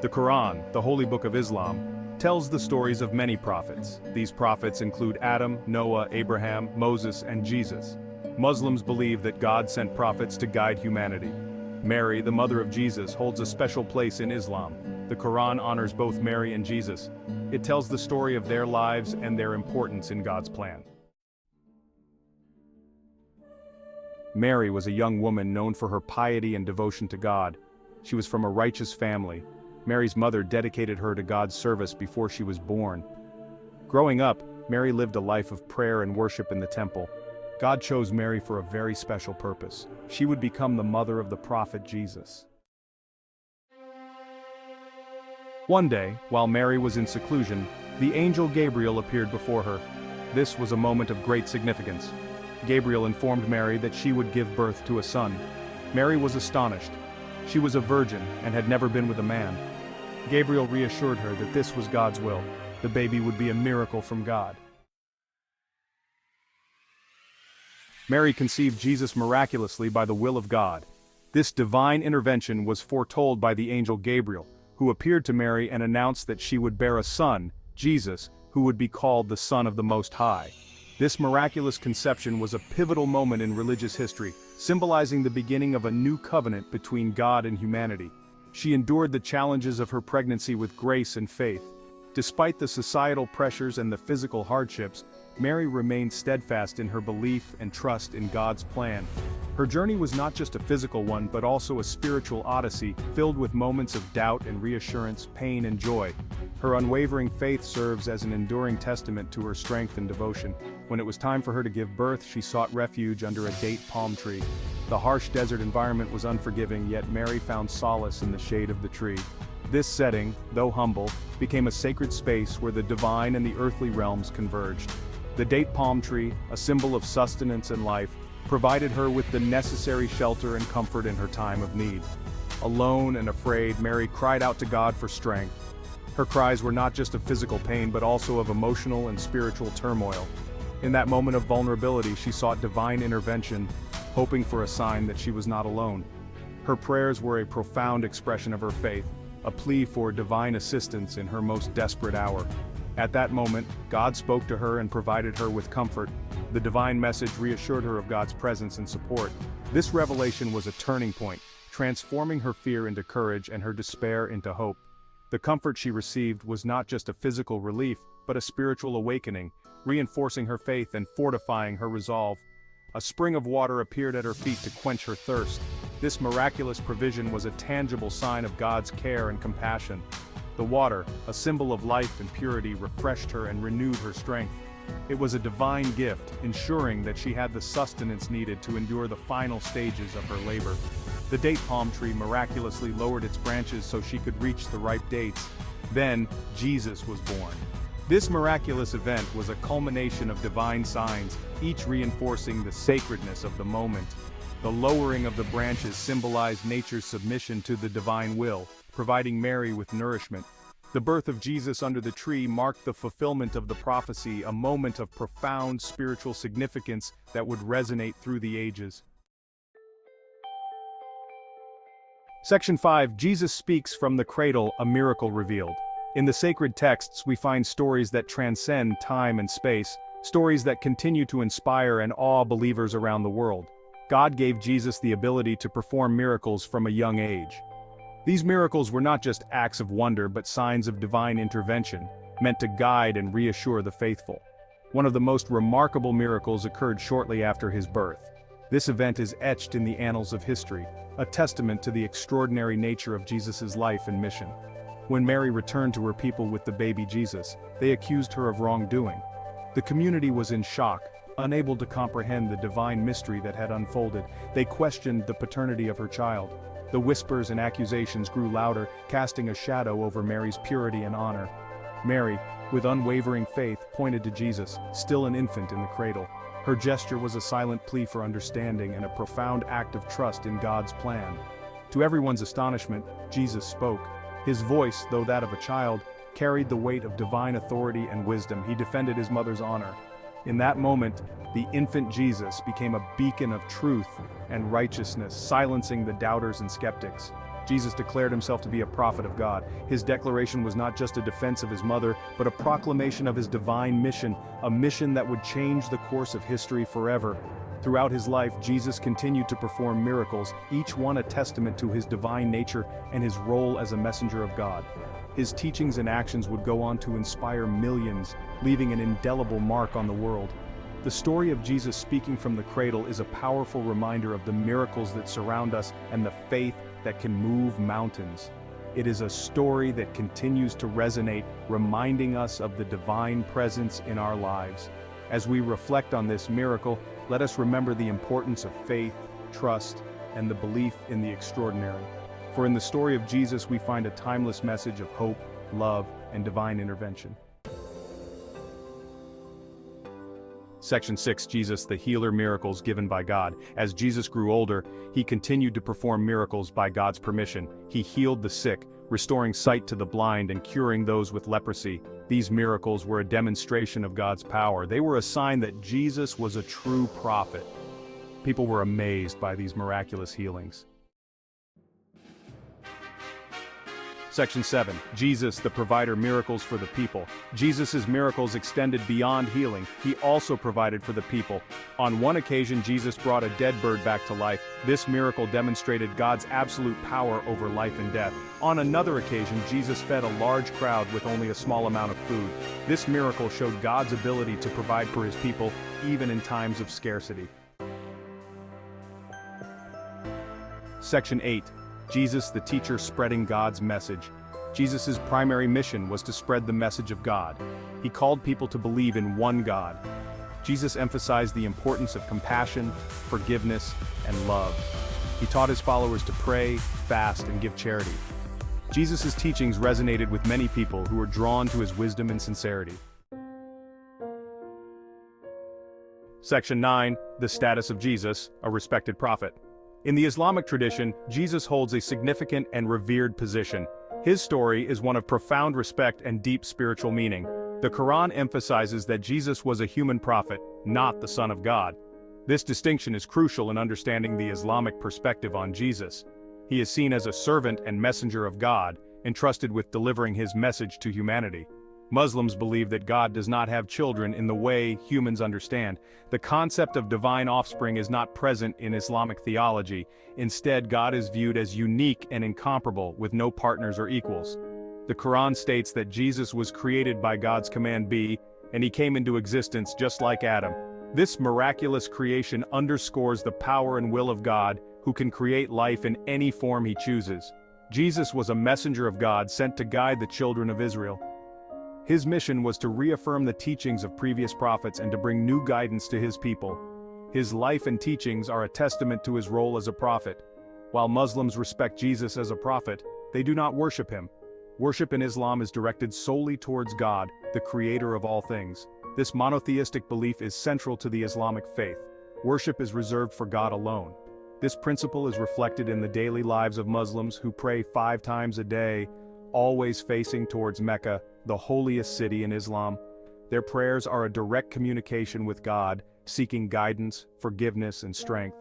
The Qur'an, the holy book of Islam, tells the stories of many prophets. These prophets include Adam, Noah, Abraham, Moses, and Jesus. Muslims believe that God sent prophets to guide humanity. Mary, the mother of Jesus, holds a special place in Islam. The Quran honors both Mary and Jesus. It tells the story of their lives and their importance in God's plan. Mary was a young woman known for her piety and devotion to God. She was from a righteous family. Mary's mother dedicated her to God's service before she was born. Growing up, Mary lived a life of prayer and worship in the temple. God chose Mary for a very special purpose. She would become the mother of the prophet Jesus. One day, while Mary was in seclusion, the angel Gabriel appeared before her. This was a moment of great significance. Gabriel informed Mary that she would give birth to a son. Mary was astonished. She was a virgin and had never been with a man. Gabriel reassured her that this was God's will. The baby would be a miracle from God. Mary conceived Jesus miraculously by the will of God. This divine intervention was foretold by the angel Gabriel, who appeared to Mary and announced that she would bear a son, Jesus, who would be called the Son of the Most High. This miraculous conception was a pivotal moment in religious history, symbolizing the beginning of a new covenant between God and humanity. She endured the challenges of her pregnancy with grace and faith. Despite the societal pressures and the physical hardships, Mary remained steadfast in her belief and trust in God's plan. Her journey was not just a physical one but also a spiritual odyssey, filled with moments of doubt and reassurance, pain and joy. Her unwavering faith serves as an enduring testament to her strength and devotion. When it was time for her to give birth, she sought refuge under a date palm tree. The harsh desert environment was unforgiving, yet Mary found solace in the shade of the tree. This setting, though humble, became a sacred space where the divine and the earthly realms converged. The date palm tree, a symbol of sustenance and life, provided her with the necessary shelter and comfort in her time of need. Alone and afraid, Mary cried out to God for strength. Her cries were not just of physical pain but also of emotional and spiritual turmoil. In that moment of vulnerability, she sought divine intervention, hoping for a sign that she was not alone. Her prayers were a profound expression of her faith, a plea for divine assistance in her most desperate hour. At that moment, God spoke to her and provided her with comfort. The divine message reassured her of God's presence and support. This revelation was a turning point, transforming her fear into courage and her despair into hope. The comfort she received was not just a physical relief, but a spiritual awakening, reinforcing her faith and fortifying her resolve. A spring of water appeared at her feet to quench her thirst. This miraculous provision was a tangible sign of God's care and compassion. The water, a symbol of life and purity, refreshed her and renewed her strength. It was a divine gift, ensuring that she had the sustenance needed to endure the final stages of her labor. The date palm tree miraculously lowered its branches so she could reach the ripe dates. Then, Jesus was born. This miraculous event was a culmination of divine signs, each reinforcing the sacredness of the moment. The lowering of the branches symbolized nature's submission to the divine will, providing Mary with nourishment. The birth of Jesus under the tree marked the fulfillment of the prophecy, a moment of profound spiritual significance that would resonate through the ages. Section 5. Jesus speaks from the cradle, a miracle revealed. In the sacred texts, we find stories that transcend time and space, stories that continue to inspire and awe believers around the world. God gave Jesus the ability to perform miracles from a young age. These miracles were not just acts of wonder but signs of divine intervention, meant to guide and reassure the faithful. One of the most remarkable miracles occurred shortly after his birth. This event is etched in the annals of history, a testament to the extraordinary nature of Jesus' life and mission. When Mary returned to her people with the baby Jesus, they accused her of wrongdoing. The community was in shock, unable to comprehend the divine mystery that had unfolded. They questioned the paternity of her child. The whispers and accusations grew louder, casting a shadow over Mary's purity and honor. Mary, with unwavering faith, pointed to Jesus, still an infant in the cradle. Her gesture was a silent plea for understanding and a profound act of trust in God's plan. To everyone's astonishment, Jesus spoke. His voice, though that of a child, carried the weight of divine authority and wisdom. He defended his mother's honor. In that moment, the infant Jesus became a beacon of truth and righteousness, silencing the doubters and skeptics. Jesus declared himself to be a prophet of God. His declaration was not just a defense of his mother, but a proclamation of his divine mission, a mission that would change the course of history forever. Throughout his life, Jesus continued to perform miracles, each one a testament to his divine nature and his role as a messenger of God. His teachings and actions would go on to inspire millions, leaving an indelible mark on the world. The story of Jesus speaking from the cradle is a powerful reminder of the miracles that surround us and the faith that can move mountains. It is a story that continues to resonate, reminding us of the divine presence in our lives. As we reflect on this miracle, let us remember the importance of faith, trust, and the belief in the extraordinary. For in the story of Jesus we find a timeless message of hope, love, and divine intervention. Section 6. Jesus the Healer. Miracles given by God. As Jesus grew older, he continued to perform miracles by God's permission. He healed the sick, restoring sight to the blind and curing those with leprosy. These miracles were a demonstration of God's power. They were a sign that Jesus was a true prophet. People were amazed by these miraculous healings. Section 7. Jesus the Provider. Miracles for the people. Jesus' miracles extended beyond healing. He also provided for the people. On one occasion, Jesus brought a dead bird back to life. This miracle demonstrated God's absolute power over life and death. On another occasion, Jesus fed a large crowd with only a small amount of food. This miracle showed God's ability to provide for his people, even in times of scarcity. Section 8. Jesus the Teacher. Spreading God's message. Jesus' primary mission was to spread the message of God. He called people to believe in one God. Jesus emphasized the importance of compassion, forgiveness, and love. He taught his followers to pray, fast, and give charity. Jesus' teachings resonated with many people who were drawn to his wisdom and sincerity. Section 9. The status of Jesus, a respected prophet. In the Islamic tradition, Jesus holds a significant and revered position. His story is one of profound respect and deep spiritual meaning. The Qur'an emphasizes that Jesus was a human prophet, not the Son of God. This distinction is crucial in understanding the Islamic perspective on Jesus. He is seen as a servant and messenger of God, entrusted with delivering his message to humanity. Muslims believe that God does not have children in the way humans understand. The concept of divine offspring is not present in Islamic theology. Instead, God is viewed as unique and incomparable, with no partners or equals. The Quran states that Jesus was created by God's command and he came into existence just like Adam. This miraculous creation underscores the power and will of God, who can create life in any form he chooses. Jesus was a messenger of God sent to guide the children of Israel. His mission was to reaffirm the teachings of previous prophets and to bring new guidance to his people. His life and teachings are a testament to his role as a prophet. While Muslims respect Jesus as a prophet, they do not worship him. Worship in Islam is directed solely towards God, the creator of all things. This monotheistic belief is central to the Islamic faith. Worship is reserved for God alone. This principle is reflected in the daily lives of Muslims who pray 5 times a day, always facing towards Mecca, the holiest city in Islam. Their prayers are a direct communication with God, seeking guidance, forgiveness, and strength.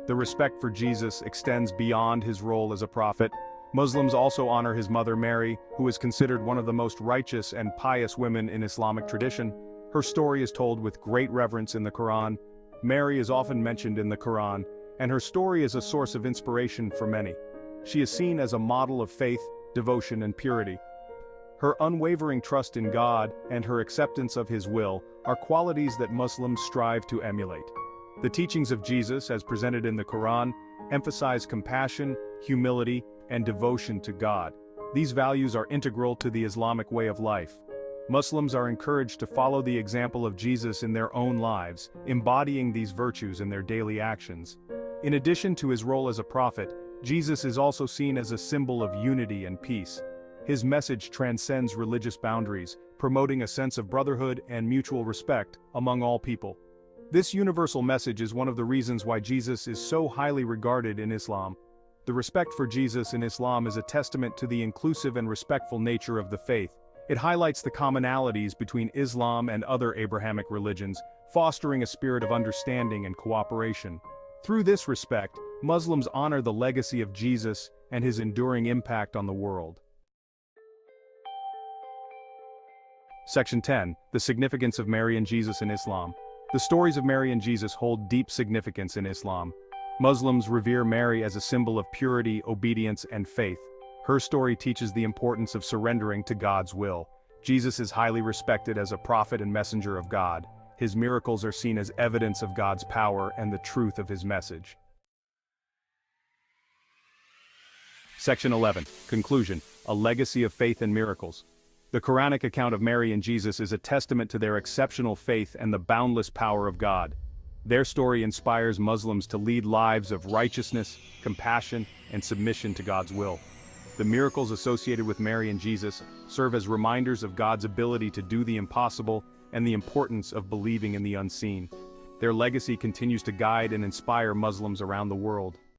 The respect for Jesus extends beyond his role as a prophet. Muslims also honor his mother Mary, who is considered one of the most righteous and pious women in Islamic tradition. Her story is told with great reverence in the Quran. Mary is often mentioned in the Quran, and her story is a source of inspiration for many. She is seen as a model of faith, devotion, and purity. Her unwavering trust in God and her acceptance of his will are qualities that Muslims strive to emulate. The teachings of Jesus, as presented in the Quran, emphasize compassion, humility, and devotion to God. These values are integral to the Islamic way of life. Muslims are encouraged to follow the example of Jesus in their own lives, embodying these virtues in their daily actions. In addition to his role as a prophet, Jesus is also seen as a symbol of unity and peace. His message transcends religious boundaries, promoting a sense of brotherhood and mutual respect among all people. This universal message is one of the reasons why Jesus is so highly regarded in Islam. The respect for Jesus in Islam is a testament to the inclusive and respectful nature of the faith. It highlights the commonalities between Islam and other Abrahamic religions, fostering a spirit of understanding and cooperation. Through this respect, Muslims honor the legacy of Jesus and his enduring impact on the world. Section 10. The significance of Mary and Jesus in Islam. The stories of Mary and Jesus hold deep significance in Islam. Muslims revere Mary as a symbol of purity, obedience, and faith. Her story teaches the importance of surrendering to God's will. Jesus is highly respected as a prophet and messenger of God. His miracles are seen as evidence of God's power and the truth of his message. Section 11. Conclusion. A legacy of faith and miracles. The Qur'anic account of Mary and Jesus is a testament to their exceptional faith and the boundless power of God. Their story inspires Muslims to lead lives of righteousness, compassion, and submission to God's will. The miracles associated with Mary and Jesus serve as reminders of God's ability to do the impossible and the importance of believing in the unseen. Their legacy continues to guide and inspire Muslims around the world.